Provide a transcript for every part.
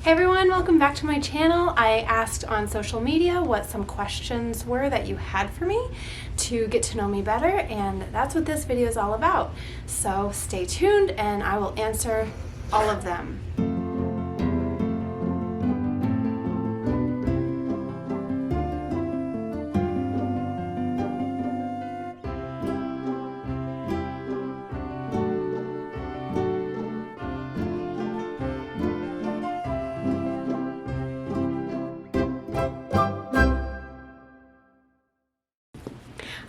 Hey everyone, welcome back to my channel. I asked on social media what some questions were that you had for me to get to know me better, and that's what this video is all about. So stay tuned and I will answer all of them.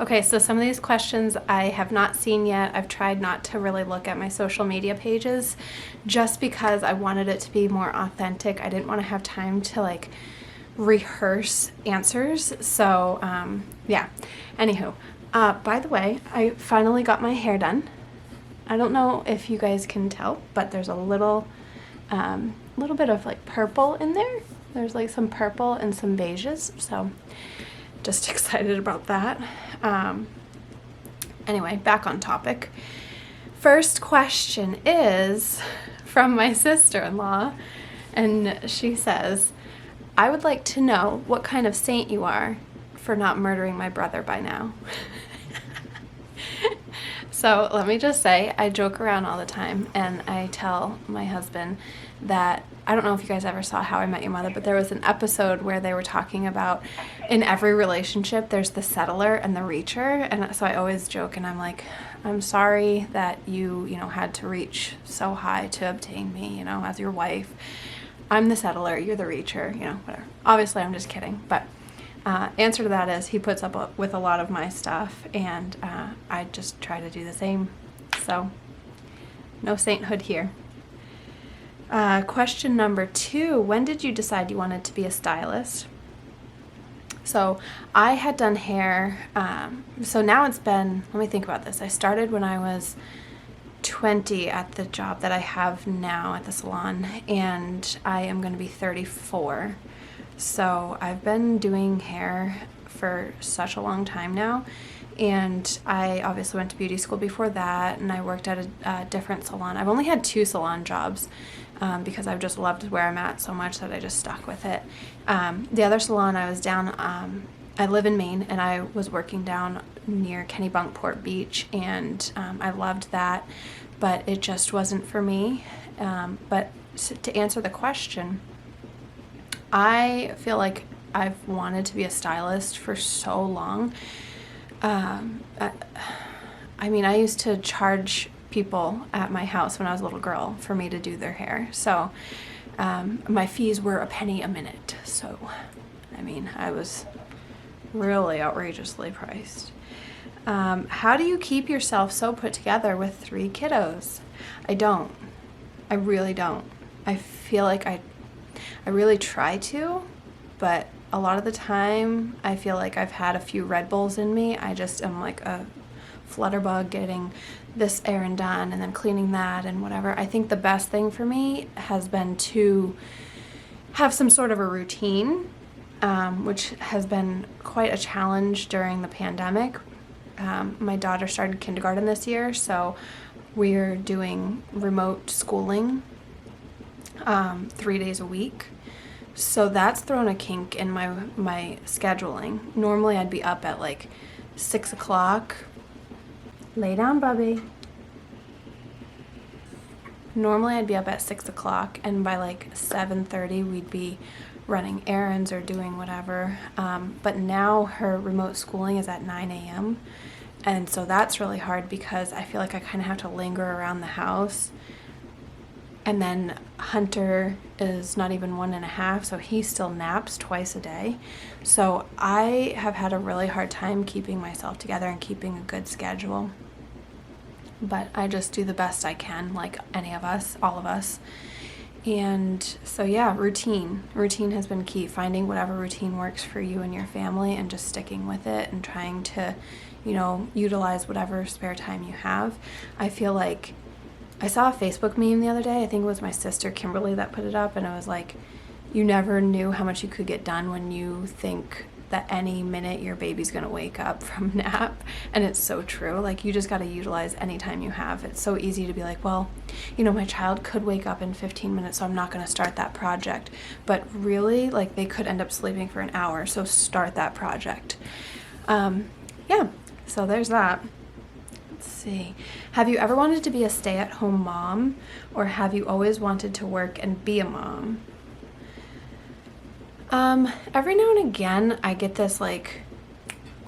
Okay, so some of these questions I have not seen yet. I've tried not to really look at my social media pages just because I wanted it to be more authentic. I didn't want to have time to rehearse answers. So yeah, anywho, by the way, I finally got my hair done. I don't know if you guys can tell, but there's a little bit of purple in there. There's some purple and some beiges, so just excited about that. Anyway, back on topic. First question is from my sister-in-law, and she says, I would like to know what kind of saint you are for not murdering my brother by now. So let me just say, I joke around all the time, and I tell my husband that, I don't know if you guys ever saw How I Met Your Mother, but there was an episode where they were talking about in every relationship there's the settler and the reacher, and so I always joke and I'm like, I'm sorry that you had to reach so high to obtain me, as your wife. I'm the settler, you're the reacher, whatever. Obviously I'm just kidding, but answer to that is he puts up with a lot of my stuff, and I just try to do the same. So no sainthood here. Question number 2, when did you decide you wanted to be a stylist? So I had done hair, so now it's been, let me think about this. I started when I was 20 at the job that I have now at the salon, and I am going to be 34. So I've been doing hair for such a long time now, and I obviously went to beauty school before that, and I worked at a different salon. I've only had 2 salon jobs because I've just loved where I'm at so much that I just stuck with it. The other salon I was down, I live in Maine, and I was working down near Kennebunkport Beach, and I loved that, but it just wasn't for me. But to answer the question, I feel like I've wanted to be a stylist for so long. I mean, I used to charge people at my house when I was a little girl for me to do their hair. So my fees were a penny a minute. So, I mean, I was really outrageously priced. How do you keep yourself so put together with 3 kiddos? I don't. I really don't. I feel like I really try to, but a lot of the time I feel like I've had a few Red Bulls in me. I just am like a flutterbug, getting this errand done and then cleaning that and whatever. I think the best thing for me has been to have some sort of a routine, which has been quite a challenge during the pandemic. My daughter started kindergarten this year, so we're doing remote schooling 3 days a week. So that's thrown a kink in my scheduling. Normally I'd be up at 6 o'clock. Lay down, Bubby. Normally I'd be up at 6 o'clock, and by 7:30 we'd be running errands or doing whatever. But now her remote schooling is at 9 a.m. And so that's really hard because I feel like I kind of have to linger around the house. And then Hunter is not even 1.5, so he still naps twice a day. So I have had a really hard time keeping myself together and keeping a good schedule. But I just do the best I can, like any of us, all of us. And so yeah, routine. Routine has been key. Finding whatever routine works for you and your family and just sticking with it and trying to, utilize whatever spare time you have. I feel like I saw a Facebook meme the other day. I think it was my sister Kimberly that put it up, and it was like, you never knew how much you could get done when you think that any minute your baby's gonna wake up from nap, and it's so true. Like, you just gotta utilize any time you have. It's so easy to be like, well, you know, my child could wake up in 15 minutes, so I'm not gonna start that project. But really, like, they could end up sleeping for an hour, so start that project. Yeah, so there's that. Let's see. Have you ever wanted to be a stay-at-home mom, or have you always wanted to work and be a mom? Every now and again, I get this like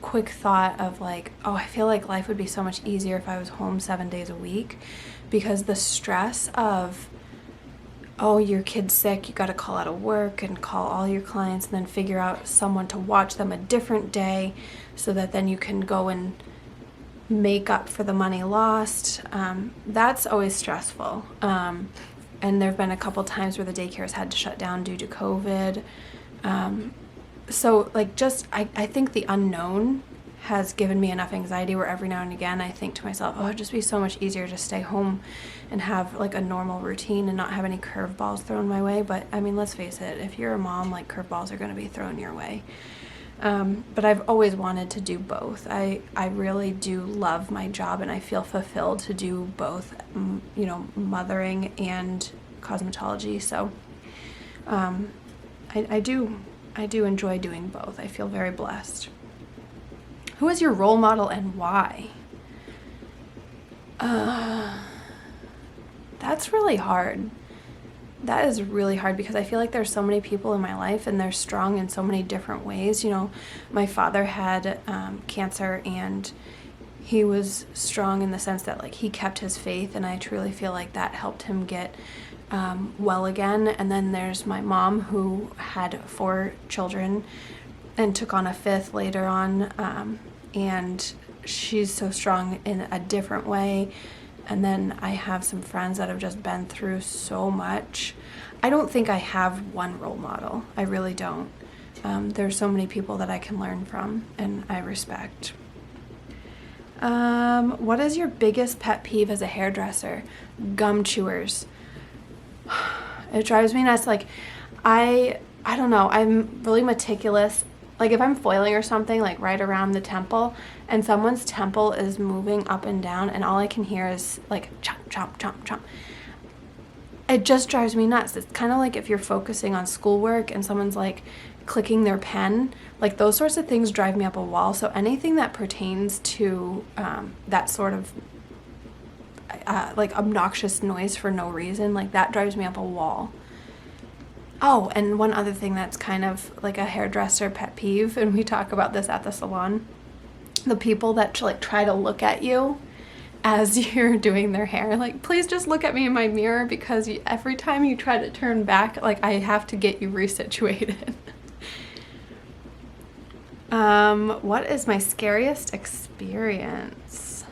quick thought of like, oh, I feel like life would be so much easier if I was home 7 days a week, because the stress of, oh, your kid's sick, you got to call out of work and call all your clients and then figure out someone to watch them a different day so that then you can go and make up for the money lost. That's always stressful. And there've been a couple times where the daycares had to shut down due to COVID. So like, just, I think the unknown has given me enough anxiety where every now and again I think to myself, oh, it'd just be so much easier to stay home and have like a normal routine and not have any curveballs thrown my way. But I mean, let's face it, if you're a mom, like, curveballs are going to be thrown your way. But I've always wanted to do both. I really do love my job, and I feel fulfilled to do both, you know, mothering and cosmetology. So I do enjoy doing both. I feel very blessed. Who is your role model and why? That's really hard. That is really hard, because I feel like there's so many people in my life and they're strong in so many different ways. You know, my father had cancer, and he was strong in the sense that like he kept his faith, and I truly feel like that helped him get well again. And then there's my mom, who had 4 children and took on a 5th later on, and she's so strong in a different way. And then I have some friends that have just been through so much. I don't think I have one role model. I really don't. There's so many people that I can learn from and I respect. What is your biggest pet peeve as a hairdresser? Gum chewers. It drives me nuts. Like, I don't know. I'm really meticulous. Like, if I'm foiling or something, like right around the temple, and someone's temple is moving up and down, and all I can hear is like chomp, chomp, chomp, chomp. It just drives me nuts. It's kind of like if you're focusing on schoolwork and someone's like clicking their pen, like those sorts of things drive me up a wall. So anything that pertains to that sort of like obnoxious noise for no reason, like that drives me up a wall. Oh, and one other thing that's kind of like a hairdresser pet peeve, and we talk about this at the salon, the people that like try to look at you as you're doing their hair. Like, please just look at me in my mirror, because every time you try to turn back, like, I have to get you resituated. What is my scariest experience?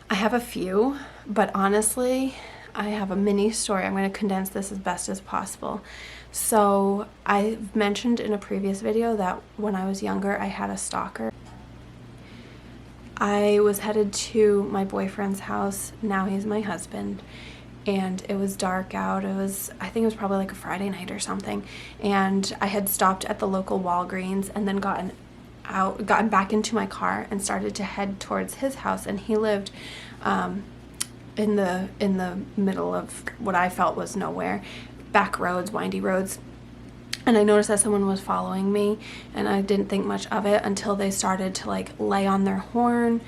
I have a few, but honestly, I have a mini story. I'm going to condense this as best as possible. So I've mentioned in a previous video that when I was younger, I had a stalker. I was headed to my boyfriend's house. Now he's my husband. And it was dark out. I think it was probably like a Friday night or something. And I had stopped at the local Walgreens and then gotten back into my car and started to head towards his house. And he lived in the middle of what I felt was nowhere, back roads, windy roads. And I noticed that someone was following me, and I didn't think much of it until they started to like lay on their horn,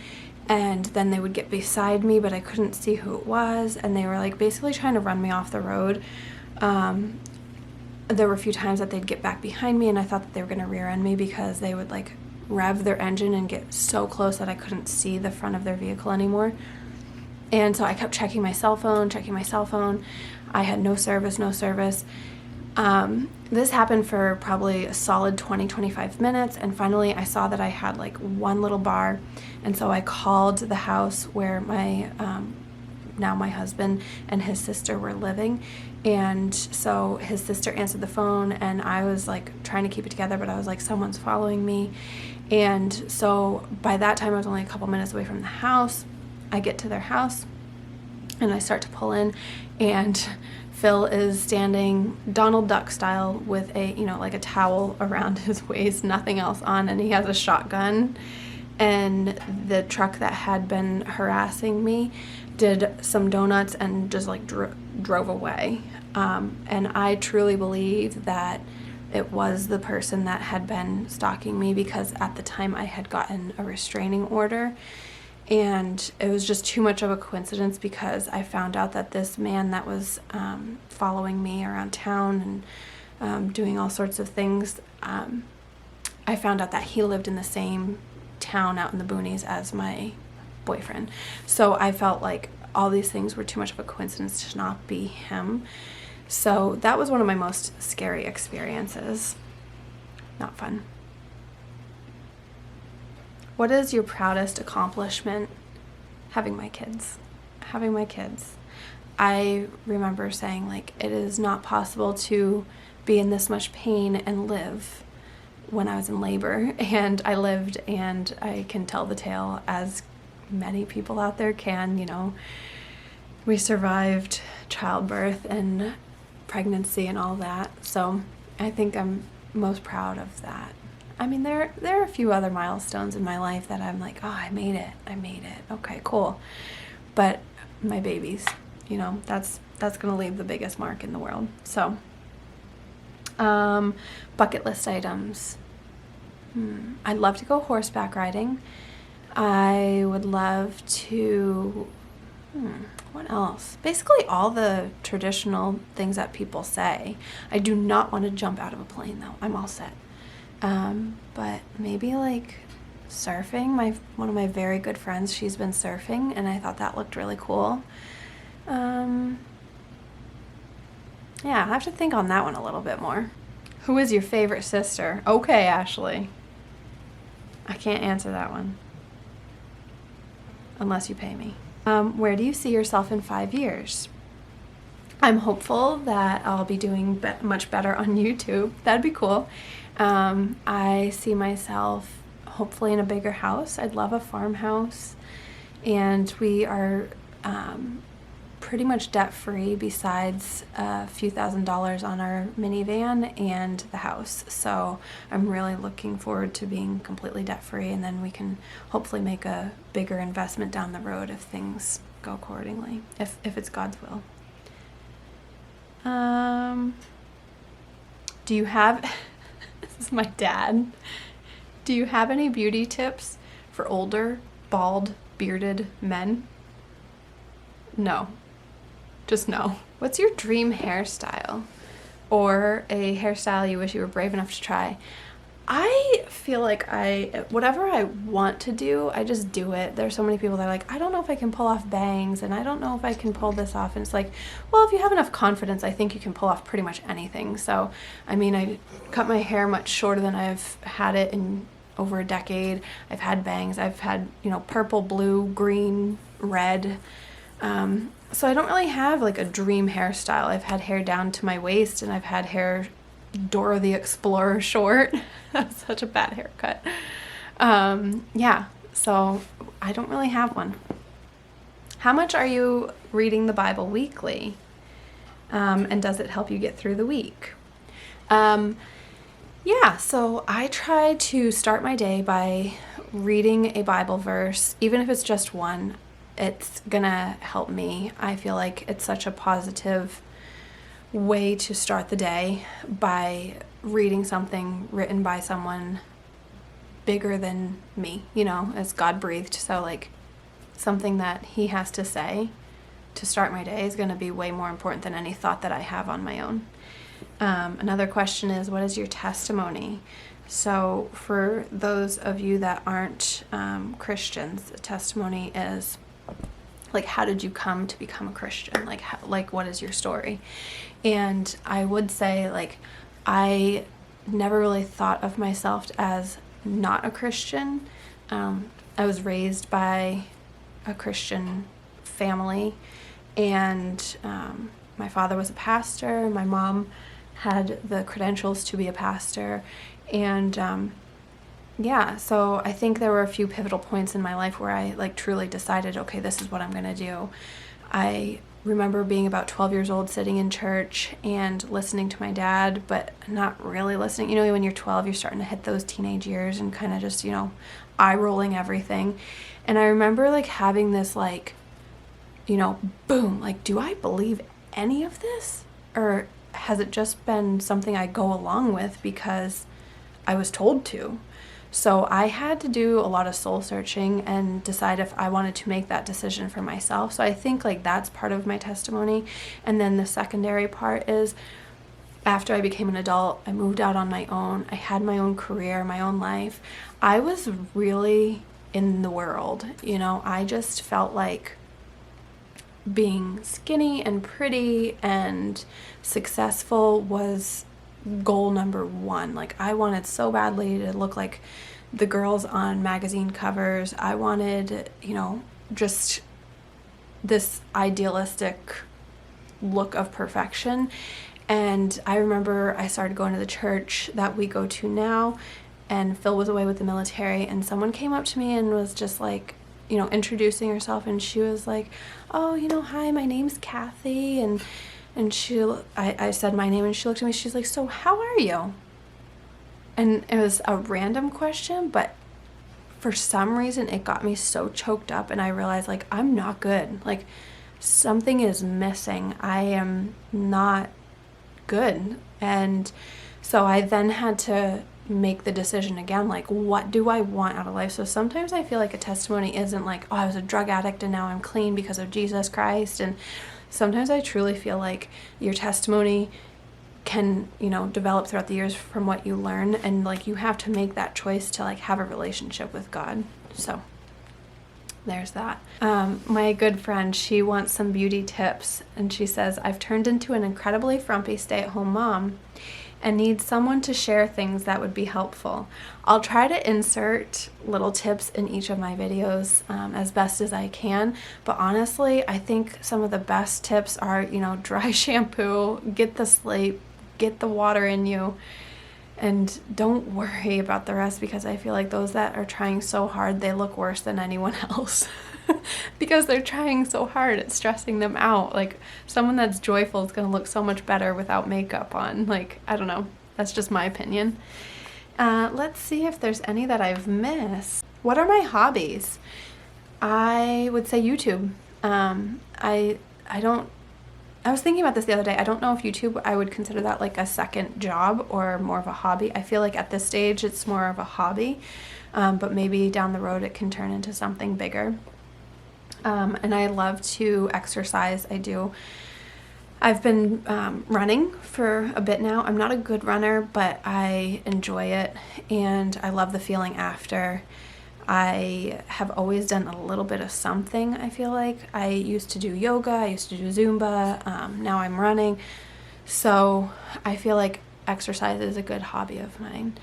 and then they would get beside me, but I couldn't see who it was, and they were like basically trying to run me off the road. There were a few times that they'd get back behind me, and I thought that they were going to rear end me, because they would like rev their engine and get so close that I couldn't see the front of their vehicle anymore. And so I kept checking my cell phone. I had no service. This happened for probably a solid 20-25 minutes, and finally I saw that I had like one little bar, and so I called the house where my now my husband and his sister were living. And so his sister answered the phone, and I was like trying to keep it together, but I was like, someone's following me. And so by that time I was only a couple minutes away from the house. I get to their house and I start to pull in, and Phil is standing Donald Duck style with a, like a towel around his waist, nothing else on, and he has a shotgun. And the truck that had been harassing me did some donuts and just like drove away. And I truly believe that it was the person that had been stalking me, because at the time I had gotten a restraining order. And it was just too much of a coincidence, because I found out that this man that was following me around town and doing all sorts of things, I found out that he lived in the same town out in the boonies as my boyfriend. So I felt like all these things were too much of a coincidence to not be him. So that was one of my most scary experiences. Not fun. What is your proudest accomplishment? Having my kids. Having my kids. I remember saying, like, it is not possible to be in this much pain and live, when I was in labor. And I lived, and I can tell the tale, as many people out there can. We survived childbirth and pregnancy and all that. So I think I'm most proud of that. I mean, there are a few other milestones in my life that I'm like, oh, I made it. Okay, cool. But my babies, that's going to leave the biggest mark in the world. So, bucket list items. I'd love to go horseback riding. I would love to, what else? Basically all the traditional things that people say. I do not want to jump out of a plane, though. I'm all set. But maybe like surfing. One of my very good friends, she's been surfing, and I thought that looked really cool. Yeah, I have to think on that one a little bit more. Who is your favorite sister? Okay, Ashley. I can't answer that one. Unless you pay me. Where do you see yourself in 5 years? I'm hopeful that I'll be doing much better on YouTube. That'd be cool. I see myself hopefully in a bigger house. I'd love a farmhouse. And we are pretty much debt-free, besides a few $1,000s on our minivan and the house. So I'm really looking forward to being completely debt-free, and then we can hopefully make a bigger investment down the road if things go accordingly, if it's God's will. Do you have, this is my dad, do you have any beauty tips for older, bald, bearded men? No. Just no. What's your dream hairstyle? Or a hairstyle you wish you were brave enough to try? I feel like whatever I want to do, I just do it. There's so many people that are like, I don't know if I can pull off bangs, and I don't know if I can pull this off. And it's like, well, if you have enough confidence, I think you can pull off pretty much anything. So, I mean, I cut my hair much shorter than I've had it in over a decade. I've had bangs. I've had, purple, blue, green, red. So I don't really have like a dream hairstyle. I've had hair down to my waist, and I've had hair Dora the Explorer short. That's such a bad haircut. Yeah, so I don't really have one. How much are you reading the Bible weekly? And does it help you get through the week? Yeah, so I try to start my day by reading a Bible verse, even if it's just one. It's gonna help me. I feel like it's such a positive way to start the day, by reading something written by someone bigger than me, as God breathed. So like something that he has to say to start my day is going to be way more important than any thought that I have on my own. Another question is, what is your testimony? So for those of you that aren't Christians, a testimony is like, how did you come to become a Christian? Like what is your story? And I would say, like, I never really thought of myself as not a Christian. I was raised by a Christian family, and my father was a pastor. My mom had the credentials to be a pastor, and yeah, so I think there were a few pivotal points in my life where I like truly decided, okay, this is what I'm going to do. I remember being about 12 years old, sitting in church and listening to my dad, but not really listening. You know, when you're 12, you're starting to hit those teenage years and kind of just, you know, eye rolling everything. And I remember like having this like, you know, boom, like, do I believe any of this? Or has it just been something I go along with because I was told to? So I had to do a lot of soul searching and decide if I wanted to make that decision for myself. So I think like that's part of my testimony. And then the secondary part is after I became an adult, I moved out on my own. I had my own career, my own life. I was really in the world, you know. I just felt like being skinny and pretty and successful was goal number one. Like I wanted so badly to look like the girls on magazine covers. I wanted, you know, just this idealistic look of perfection. And I remember I started going to the church that we go to now, and Phil was away with the military, and someone came up to me and was just like, you know, introducing herself, and she was like, oh, you know, hi, my name's Kathy, and I said my name, and she looked at me, she's like, so how are you? And it was a random question, but for some reason it got me so choked up, and I realized like I'm not good. Like something is missing. I am not good. And so I then had to make the decision again, like what do I want out of life? So sometimes I feel like a testimony isn't like, oh, I was a drug addict and now I'm clean because of Jesus Christ. And sometimes I truly feel like your testimony can, you know, develop throughout the years from what you learn, and like you have to make that choice to like have a relationship with God. So there's that. My good friend, she wants some beauty tips, and she says, I've turned into an incredibly frumpy stay-at-home mom and need someone to share things that would be helpful. I'll try to insert little tips in each of my videos as best as I can, but honestly, I think some of the best tips are, you know, dry shampoo, get the sleep, get the water in you, and don't worry about the rest, because I feel like those that are trying so hard, they look worse than anyone else because they're trying so hard, it's stressing them out. Like someone that's joyful is going to look so much better without makeup on. Like, I don't know. That's just my opinion. Let's see if there's any that I've missed. What are my hobbies? I would say YouTube. I was thinking about this the other day. I don't know if YouTube, I would consider that like a second job or more of a hobby. I feel like at this stage it's more of a hobby, but maybe down the road it can turn into something bigger. And I love to exercise. I've been running for a bit now. I'm not a good runner, but I enjoy it, and I love the feeling after. I have always done a little bit of something, I feel like. I used to do yoga, I used to do Zumba, now I'm running. So I feel like exercise is a good hobby of mine.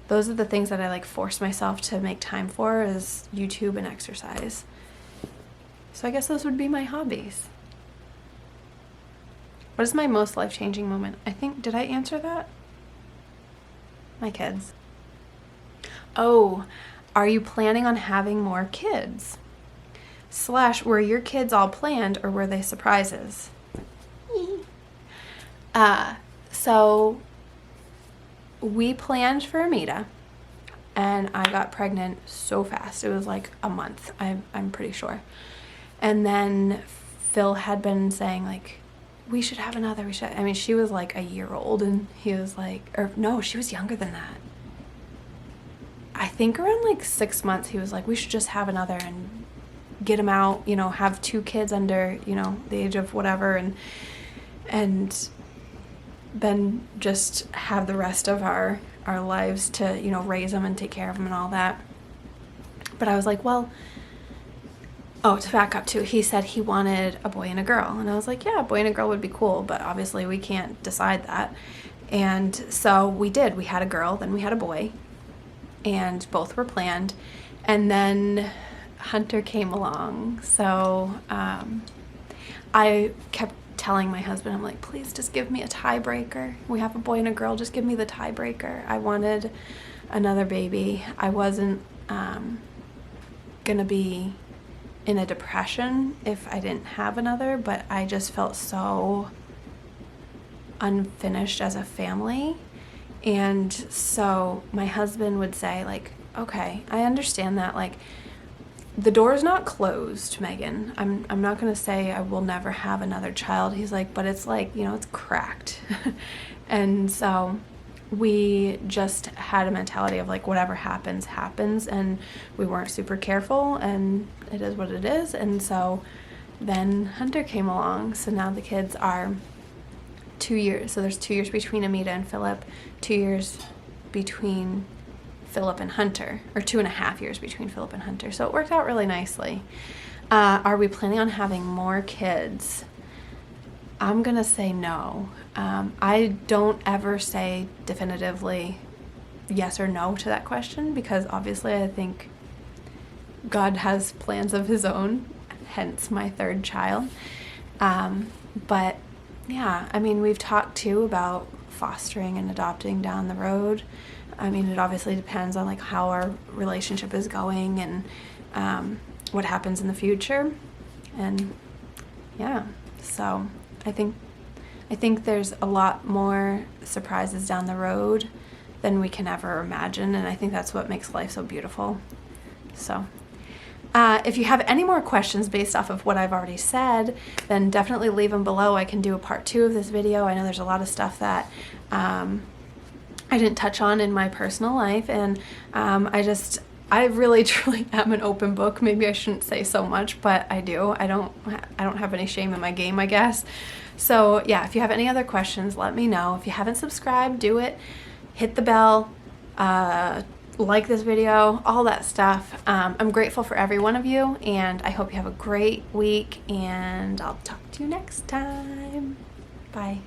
Those are the things that I like force myself to make time for, is YouTube and exercise. So I guess those would be my hobbies. What is my most life-changing moment? I think, did I answer that? My kids. Oh, are you planning on having more kids? / were your kids all planned, or were they surprises? So we planned for Amita, and I got pregnant so fast. It was like a month, I'm pretty sure. And then Phil had been saying like, we should have another, I mean, she was like a year old, and he was like, or no, she was younger than that. I think around like 6 months, he was like, we should just have another and get him out, you know, have 2 kids under, you know, the age of whatever, and then just have the rest of our lives to, you know, raise them and take care of them and all that. But I was like, well, to back up too, he said he wanted a boy and a girl, and I was like, yeah, a boy and a girl would be cool, but obviously we can't decide that. And so we did. We had a girl, then we had a boy, and both were planned. And then Hunter came along. So I kept telling my husband, I'm like, please just give me a tiebreaker. We have a boy and a girl, just give me the tiebreaker. I wanted another baby. I wasn't gonna be in a depression if I didn't have another, but I just felt so unfinished as a family. And so my husband would say, like, okay, I understand that, like, the door is not closed, Megan. I'm not going to say I will never have another child. He's like, but it's like, you know, it's cracked. And so we just had a mentality of like, whatever happens, happens. And we weren't super careful, and it is what it is. And so then Hunter came along. So now the kids are 2 years. So there's 2 years between Amita and Philip, 2 years between Philip and Hunter, or 2.5 years between Philip and Hunter. So it worked out really nicely. Are we planning on having more kids? I'm gonna say no. I don't ever say definitively yes or no to that question, because obviously I think God has plans of his own, hence my third child. But yeah, I mean, we've talked too about fostering and adopting down the road. I mean, it obviously depends on like how our relationship is going and what happens in the future. And yeah, so I think there's a lot more surprises down the road than we can ever imagine, and I think that's what makes life so beautiful. So if you have any more questions based off of what I've already said, then definitely leave them below. I can do a part 2 of this video. I know there's a lot of stuff that I didn't touch on in my personal life, and I really truly am an open book. Maybe I shouldn't say so much, but I do. I don't have any shame in my game, I guess. So yeah, if you have any other questions, let me know. If you haven't subscribed, do it. Hit the bell, like this video, all that stuff. I'm grateful for every one of you, and I hope you have a great week, and I'll talk to you next time. Bye.